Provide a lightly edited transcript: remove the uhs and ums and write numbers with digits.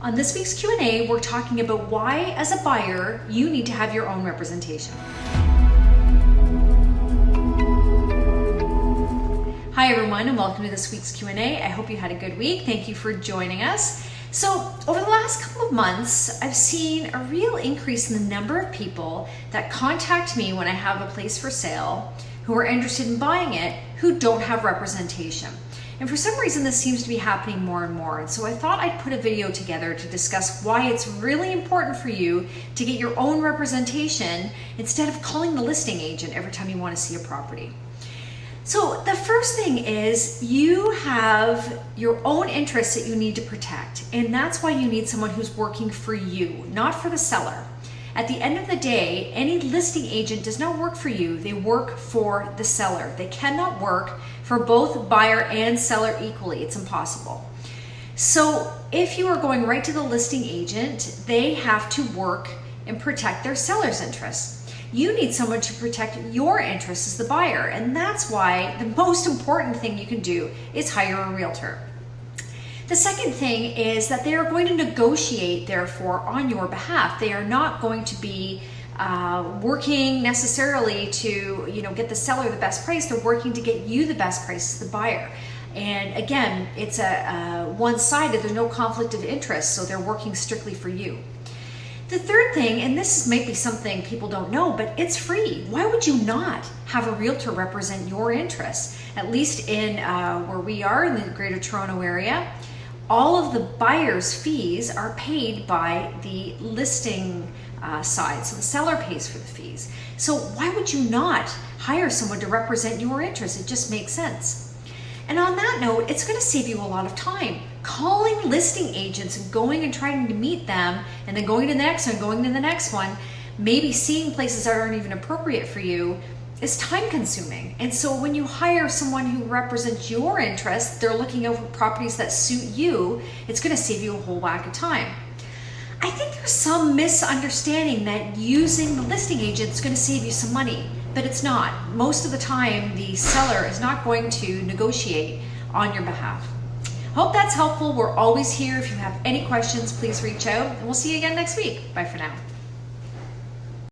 On this week's Q&A, we're talking about why, as a buyer, you need to have your own representation. Hi everyone, and welcome to this week's Q&A. I hope you had a good week. Thank you for joining us. So, over the last couple of months, I've seen a real increase in the number of people that contact me when I have a place for sale, who are interested in buying it, who don't have representation. And for some reason, this seems to be happening more and more. And so I thought I'd put a video together to discuss why it's really important for you to get your own representation instead of calling the listing agent every time you want to see a property. So the first thing is you have your own interests that you need to protect. And that's why you need someone who's working for you, not for the seller. At the end of the day, any listing agent does not work for you. They work for the seller. They cannot work for both buyer and seller equally. It's impossible. So if you are going right to the listing agent, they have to work and protect their seller's interests. You need someone to protect your interests as the buyer. And that's why the most important thing you can do is hire a realtor. The second thing is that they are going to negotiate, therefore, on your behalf. They are not going to be working necessarily to, get the seller the best price. They're working to get you the best price as the buyer. And again, it's a one-sided. There's no conflict of interest, so they're working strictly for you. The third thing, and this might be something people don't know, but it's free. Why would you not have a realtor represent your interests? At least in where we are in the Greater Toronto area, all of the buyer's fees are paid by the listing side, so the seller pays for the fees. So why would you not hire someone to represent your interests? It just makes sense. And on that note, it's going to save you a lot of time. Calling listing agents and going and trying to meet them and then going to the next one, going to the next one, maybe seeing places that aren't even appropriate for you, is time consuming. And so when you hire someone who represents your interests, they're looking out for properties that suit you, it's going to save you a whole whack of time. I think there's some misunderstanding that using the listing agent is going to save you some money, but it's not. Most of the time, the seller is not going to negotiate on your behalf. Hope that's helpful. We're always here. If you have any questions, please reach out, and we'll see you again next week. Bye for now.